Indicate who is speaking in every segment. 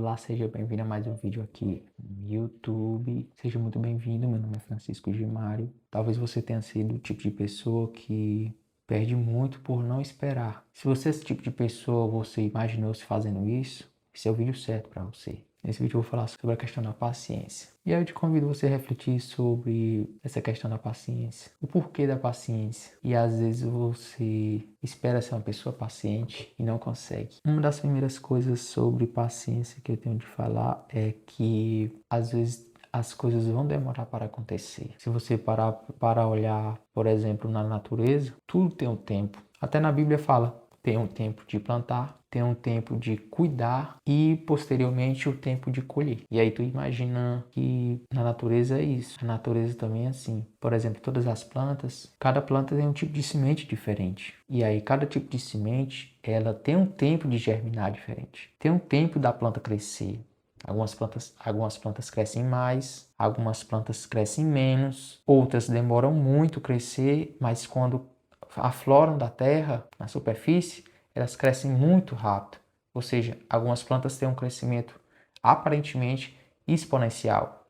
Speaker 1: Olá, seja bem-vindo a mais um vídeo aqui no YouTube. Seja muito bem-vindo, meu nome é Francisco Gimário. Talvez você tenha sido o tipo de pessoa que perde muito por não esperar. Se você é esse tipo de pessoa, você imaginou se fazendo isso, esse é o vídeo certo para você. Nesse vídeo eu vou falar sobre a questão da paciência. E aí eu te convido você a refletir sobre essa questão da paciência, o porquê da paciência. E às vezes você espera ser uma pessoa paciente e não consegue. Uma das primeiras coisas sobre paciência que eu tenho de falar é que às vezes as coisas vão demorar para acontecer. Se você parar para olhar, por exemplo, na natureza, tudo tem um tempo. Até na Bíblia fala, tem um tempo de plantar, tem um tempo de cuidar e posteriormente o tempo de colher. E aí tu imagina que na natureza é isso. A natureza também é assim. Por exemplo, todas as plantas, cada planta tem um tipo de semente diferente. E aí cada tipo de semente, ela tem um tempo de germinar diferente. Tem um tempo da planta crescer. Algumas plantas crescem mais, algumas plantas crescem menos, outras demoram muito a crescer, mas quando afloram da terra, na superfície, elas crescem muito rápido. Ou seja, algumas plantas têm um crescimento aparentemente exponencial.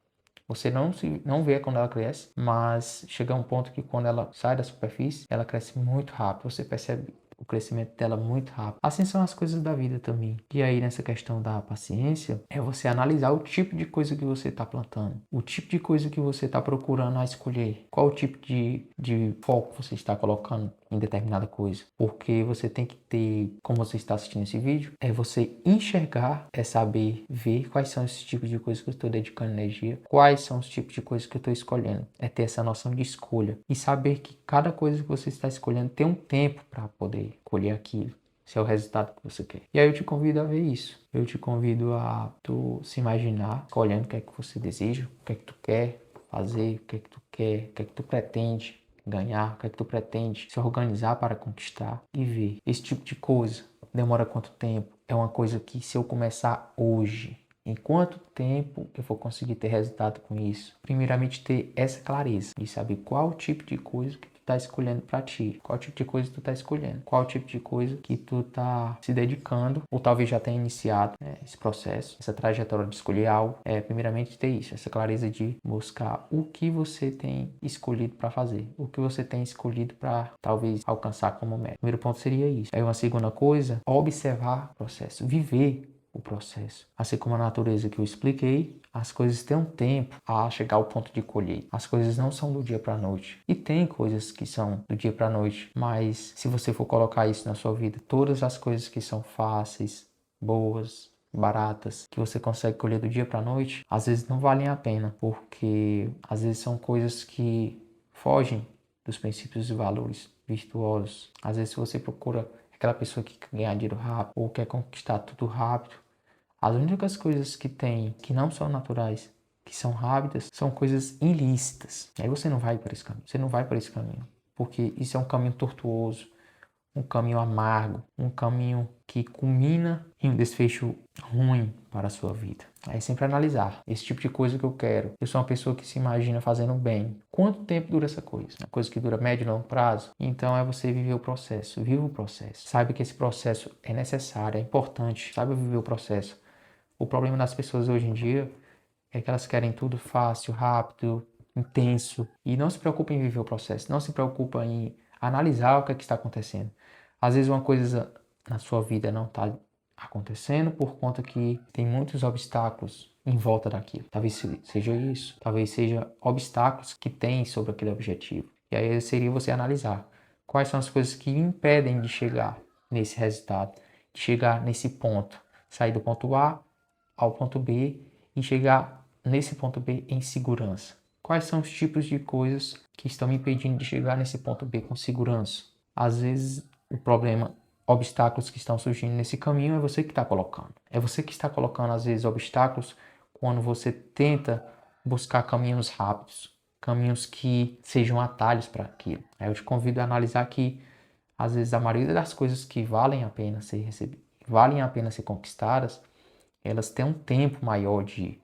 Speaker 1: Você não vê quando ela cresce, mas chega a um ponto que quando ela sai da superfície, ela cresce muito rápido. Você percebe o crescimento dela muito rápido. Assim são as coisas da vida também. E aí nessa questão da paciência, é você analisar o tipo de coisa que você está plantando, o tipo de coisa que você está procurando a escolher, qual o tipo de foco você está colocando em determinada coisa. Porque você tem que ter, como você está assistindo esse vídeo, é você enxergar, é saber ver quais são esses tipos de coisas que eu estou dedicando energia, quais são os tipos de coisas que eu estou escolhendo. É ter essa noção de escolha e saber que cada coisa que você está escolhendo tem um tempo para poder colher aquilo. Se é o resultado que você quer. E aí eu te convido a ver isso. Eu te convido a tu se imaginar, escolhendo o que é que você deseja, o que é que tu quer fazer, o que é que tu quer, o que é que tu pretende ganhar, o que é que tu pretende se organizar para conquistar e ver. Esse tipo de coisa demora quanto tempo? É uma coisa que se eu começar hoje, em quanto tempo eu vou conseguir ter resultado com isso? Primeiramente ter essa clareza de saber qual tipo de coisa que tu tá escolhendo para ti, qual tipo de coisa tu tá escolhendo, qual tipo de coisa que tu tá se dedicando, ou talvez já tenha iniciado esse processo, essa trajetória de escolher algo. Primeiramente ter isso, essa clareza de buscar o que você tem escolhido para fazer, o que você tem escolhido para talvez alcançar como meta. O primeiro ponto seria isso. Aí uma segunda coisa, observar o processo, viver o processo. Assim como a natureza que eu expliquei, as coisas têm um tempo a chegar ao ponto de colher. As coisas não são do dia para a noite. E tem coisas que são do dia para a noite, mas se você for colocar isso na sua vida, todas as coisas que são fáceis, boas, baratas, que você consegue colher do dia para a noite, às vezes não valem a pena, porque às vezes são coisas que fogem dos princípios e valores virtuosos. Às vezes se você procura aquela pessoa que quer ganhar dinheiro rápido ou quer conquistar tudo rápido, as únicas coisas que tem que não são naturais, que são rápidas, são coisas ilícitas. Aí você não vai por esse caminho. Você não vai por esse caminho. Porque isso é um caminho tortuoso, um caminho amargo, um caminho que culmina em um desfecho ruim para a sua vida. Aí sempre analisar esse tipo de coisa que eu quero. Eu sou uma pessoa que se imagina fazendo bem. Quanto tempo dura essa coisa? Uma coisa que dura médio e longo prazo? Então é você viver o processo. Viva o processo. Saiba que esse processo é necessário, é importante. Saiba viver o processo. O problema das pessoas hoje em dia é que elas querem tudo fácil, rápido, intenso e não se preocupam em viver o processo, não se preocupam em analisar o que é que está acontecendo. Às vezes uma coisa na sua vida não está acontecendo por conta que tem muitos obstáculos em volta daquilo. Talvez seja isso, talvez seja obstáculos que tem sobre aquele objetivo. E aí seria você analisar quais são as coisas que impedem de chegar nesse resultado, de chegar nesse ponto, sair do ponto A ao ponto B e chegar nesse ponto B em segurança. Quais são os tipos de coisas que estão me impedindo de chegar nesse ponto B com segurança? Às vezes o problema, obstáculos que estão surgindo nesse caminho é você que está colocando. É você que está colocando às vezes obstáculos quando você tenta buscar caminhos rápidos, caminhos que sejam atalhos para aquilo. Aí eu te convido a analisar que às vezes a maioria das coisas que valem a pena ser recebidas, valem a pena ser conquistadas, elas têm um tempo maior de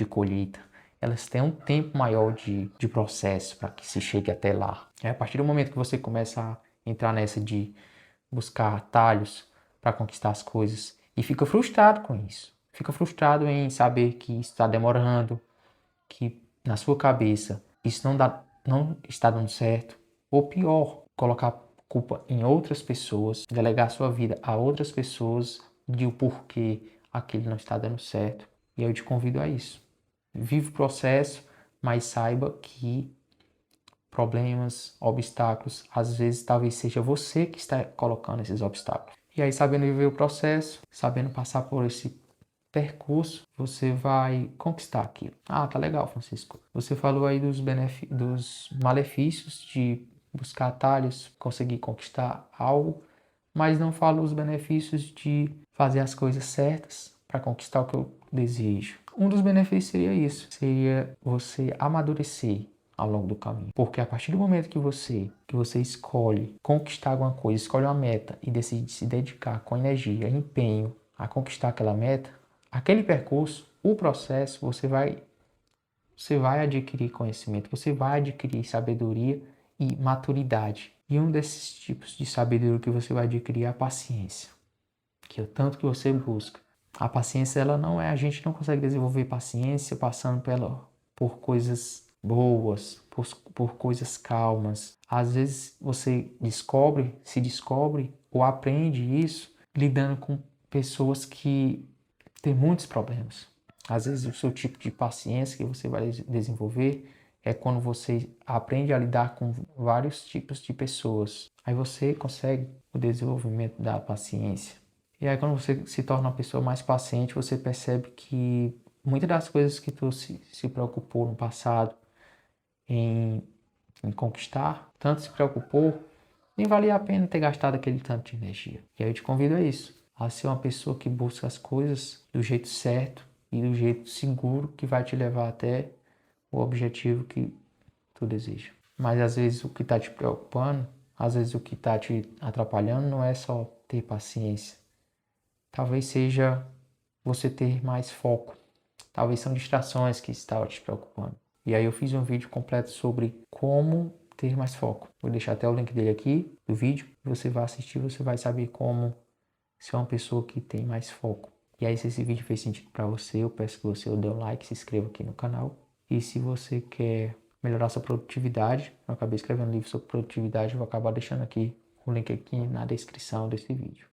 Speaker 1: colheita, elas têm um tempo maior de processo para que se chegue até lá. A partir do momento que você começa a entrar nessa de buscar atalhos para conquistar as coisas e fica frustrado com isso, fica frustrado em saber que isso está demorando, que na sua cabeça isso não está dando certo, ou pior, colocar culpa em outras pessoas, delegar sua vida a outras pessoas de o porquê aquilo não está dando certo. E eu te convido a isso. Vive o processo, mas saiba que problemas, obstáculos, às vezes talvez seja você que está colocando esses obstáculos. E aí, sabendo viver o processo, sabendo passar por esse percurso, você vai conquistar aquilo. Ah, tá legal, Francisco. Você falou aí dos malefícios de buscar atalhos, conseguir conquistar algo, mas não falou os benefícios de fazer as coisas certas para conquistar o que eu desejo. Um dos benefícios seria isso, seria você amadurecer ao longo do caminho. Porque a partir do momento que você escolhe conquistar alguma coisa, escolhe uma meta e decide se dedicar com energia, empenho a conquistar aquela meta, aquele percurso, o processo, você vai adquirir conhecimento, você vai adquirir sabedoria e maturidade. E um desses tipos de sabedoria que você vai adquirir é a paciência, que é o tanto que você busca. A paciência, ela não é, a gente não consegue desenvolver paciência passando por coisas boas, por coisas calmas. Às vezes você se descobre ou aprende isso lidando com pessoas que têm muitos problemas. Às vezes o seu tipo de paciência que você vai desenvolver é quando você aprende a lidar com vários tipos de pessoas. Aí você consegue o desenvolvimento da paciência. E aí quando você se torna uma pessoa mais paciente, você percebe que muitas das coisas que tu se preocupou no passado em conquistar, tanto se preocupou, nem valia a pena ter gastado aquele tanto de energia. E aí eu te convido a isso, a ser uma pessoa que busca as coisas do jeito certo e do jeito seguro que vai te levar até o objetivo que tu deseja. Mas às vezes o que está te preocupando, às vezes o que está te atrapalhando não é só ter paciência. Talvez seja você ter mais foco. Talvez são distrações que estão te preocupando. E aí eu fiz um vídeo completo sobre como ter mais foco. Vou deixar até o link dele aqui, do vídeo. Você vai assistir, você vai saber como ser uma pessoa que tem mais foco. E aí se esse vídeo fez sentido para você, eu peço que você dê um like, se inscreva aqui no canal. E se você quer melhorar sua produtividade, eu acabei escrevendo um livro sobre produtividade, eu vou acabar deixando aqui o link aqui na descrição desse vídeo.